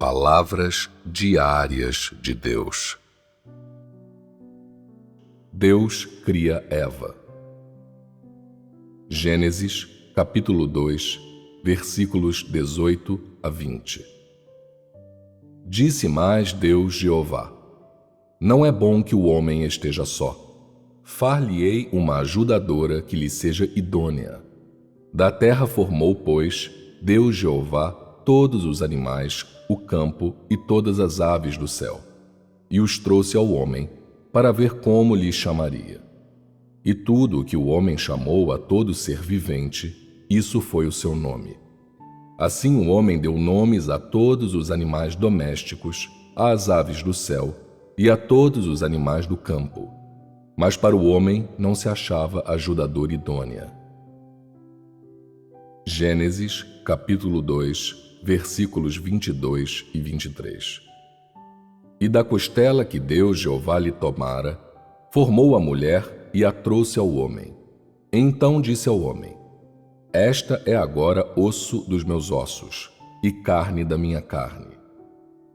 Palavras diárias de Deus. Deus cria Eva. Gênesis, capítulo 2, versículos 18 a 20. Disse mais Deus Jeová: Não é bom que o homem esteja só. Far-lhe-ei uma ajudadora que lhe seja idônea. Da terra formou, pois, Deus Jeová todos os animais, o campo e todas as aves do céu, e os trouxe ao homem, para ver como lhe chamaria. E tudo o que o homem chamou a todo ser vivente, isso foi o seu nome. Assim o homem deu nomes a todos os animais domésticos, às aves do céu e a todos os animais do campo. Mas para o homem não se achava ajudadora idônea. Gênesis, capítulo 2, versículos 22 e 23. E da costela que Deus Jeová lhe tomara, formou a mulher e a trouxe ao homem. Então disse ao homem: Esta é agora osso dos meus ossos e carne da minha carne.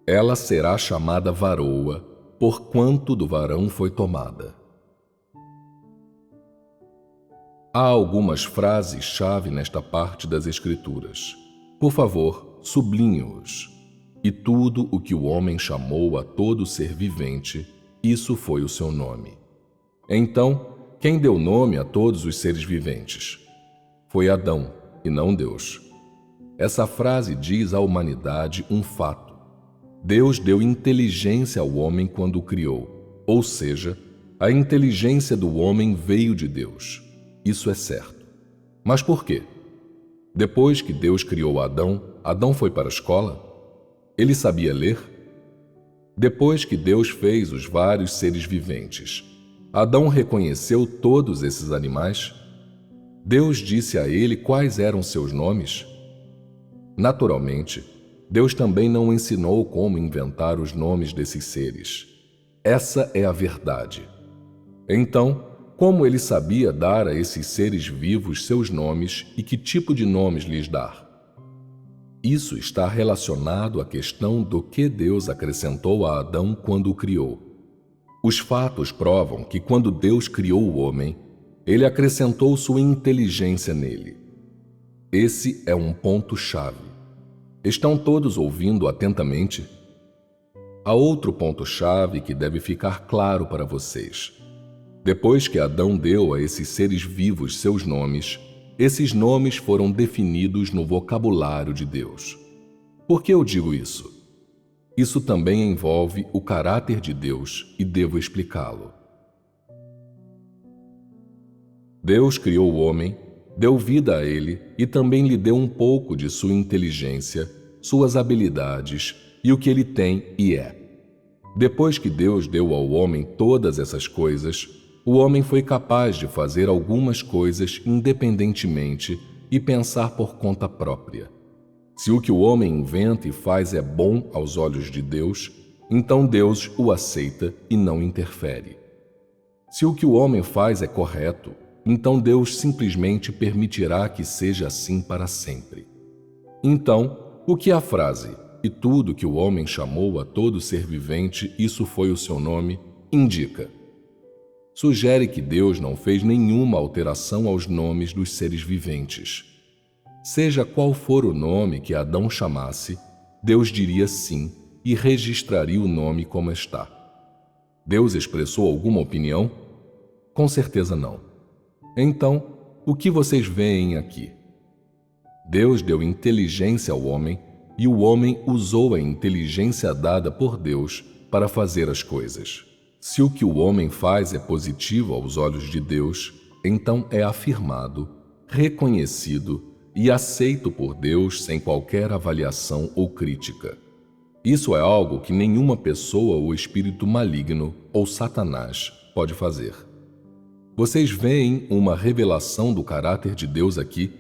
Ela será chamada varoa, porquanto do varão foi tomada. Há algumas frases-chave nesta parte das Escrituras. Por favor, sublinhe-os. E tudo o que o homem chamou a todo ser vivente, isso foi o seu nome. Então, quem deu nome a todos os seres viventes? Foi Adão, e não Deus. Essa frase diz à humanidade um fato. Deus deu inteligência ao homem quando o criou, ou seja, a inteligência do homem veio de Deus. Isso é certo. Mas por quê? Depois que Deus criou Adão, Adão foi para a escola? Ele sabia ler? Depois que Deus fez os vários seres viventes, Adão reconheceu todos esses animais? Deus disse a ele quais eram seus nomes? Naturalmente, Deus também não ensinou como inventar os nomes desses seres. Essa é a verdade. Então, como ele sabia dar a esses seres vivos seus nomes e que tipo de nomes lhes dar? Isso está relacionado à questão do que Deus acrescentou a Adão quando o criou. Os fatos provam que quando Deus criou o homem, ele acrescentou sua inteligência nele. Esse é um ponto-chave. Estão todos ouvindo atentamente? Há outro ponto-chave que deve ficar claro para vocês. Depois que Adão deu a esses seres vivos seus nomes, esses nomes foram definidos no vocabulário de Deus. Por que eu digo isso? Isso também envolve o caráter de Deus e devo explicá-lo. Deus criou o homem, deu vida a ele e também lhe deu um pouco de sua inteligência, suas habilidades e o que ele tem e é. Depois que Deus deu ao homem todas essas coisas, o homem foi capaz de fazer algumas coisas independentemente e pensar por conta própria. Se o que o homem inventa e faz é bom aos olhos de Deus, então Deus o aceita e não interfere. Se o que o homem faz é correto, então Deus simplesmente permitirá que seja assim para sempre. Então, o que a frase "e tudo que o homem chamou a todo ser vivente, isso foi o seu nome" indica? Sugere que Deus não fez nenhuma alteração aos nomes dos seres viventes. Seja qual for o nome que Adão chamasse, Deus diria sim e registraria o nome como está. Deus expressou alguma opinião? Com certeza não. Então, o que vocês veem aqui? Deus deu inteligência ao homem e o homem usou a inteligência dada por Deus para fazer as coisas. Se o que o homem faz é positivo aos olhos de Deus, então é afirmado, reconhecido e aceito por Deus sem qualquer avaliação ou crítica. Isso é algo que nenhuma pessoa ou espírito maligno ou Satanás pode fazer. Vocês veem uma revelação do caráter de Deus aqui?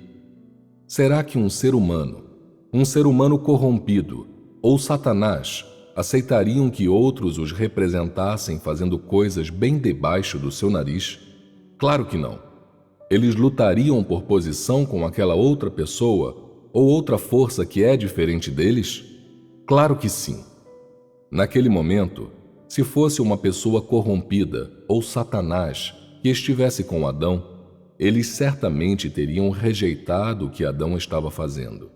Será que um ser humano corrompido ou Satanás aceitariam que outros os representassem fazendo coisas bem debaixo do seu nariz? Claro que não. Eles lutariam por posição com aquela outra pessoa ou outra força que é diferente deles? Claro que sim. Naquele momento, se fosse uma pessoa corrompida ou Satanás que estivesse com Adão, eles certamente teriam rejeitado o que Adão estava fazendo.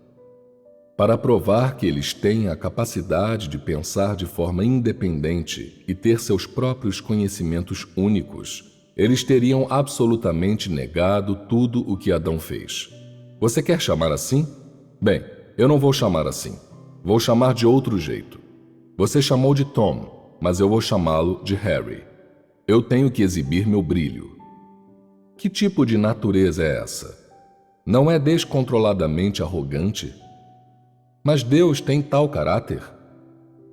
Para provar que eles têm a capacidade de pensar de forma independente e ter seus próprios conhecimentos únicos, eles teriam absolutamente negado tudo o que Adão fez. Você quer chamar assim? Bem, eu não vou chamar assim. Vou chamar de outro jeito. Você chamou de Tom, mas eu vou chamá-lo de Harry. Eu tenho que exibir meu brilho. Que tipo de natureza é essa? Não é descontroladamente arrogante? Mas Deus tem tal caráter?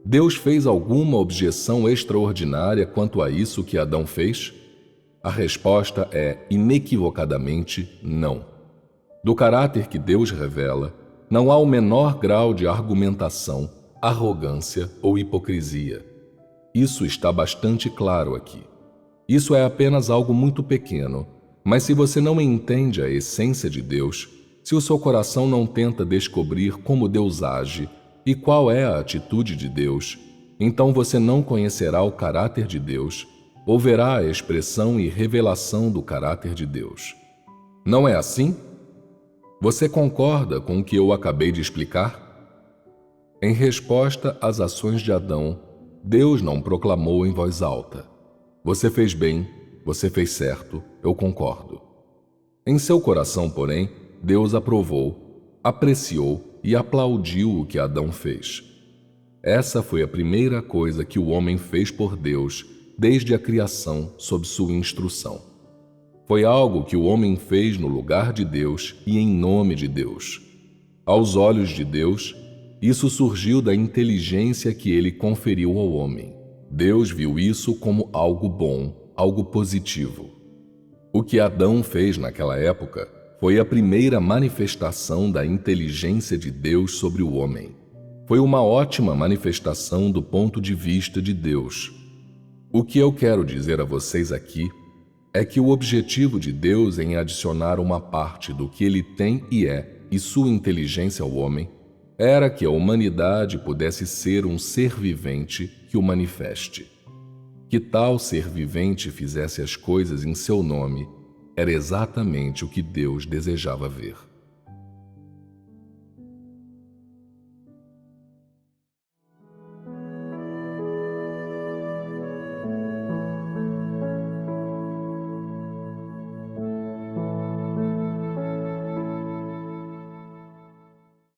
Deus fez alguma objeção extraordinária quanto a isso que Adão fez? A resposta é inequivocadamente não. Do caráter que Deus revela, não há o menor grau de argumentação, arrogância ou hipocrisia. Isso está bastante claro aqui. Isso é apenas algo muito pequeno, mas se você não entende a essência de Deus, se o seu coração não tenta descobrir como Deus age e qual é a atitude de Deus, então você não conhecerá o caráter de Deus ou verá a expressão e revelação do caráter de Deus. Não é assim? Você concorda com o que eu acabei de explicar? Em resposta às ações de Adão, Deus não proclamou em voz alta: "Você fez bem, você fez certo, eu concordo." Em seu coração, porém, Deus aprovou, apreciou e aplaudiu o que Adão fez. Essa foi a primeira coisa que o homem fez por Deus desde a criação sob sua instrução. Foi algo que o homem fez no lugar de Deus e em nome de Deus. Aos olhos de Deus, isso surgiu da inteligência que ele conferiu ao homem. Deus viu isso como algo bom, algo positivo. O que Adão fez naquela época foi a primeira manifestação da inteligência de Deus sobre o homem. Foi uma ótima manifestação do ponto de vista de Deus. O que eu quero dizer a vocês aqui é que o objetivo de Deus em adicionar uma parte do que ele tem e é e sua inteligência ao homem era que a humanidade pudesse ser um ser vivente que o manifeste. Que tal ser vivente fizesse as coisas em seu nome era exatamente o que Deus desejava ver.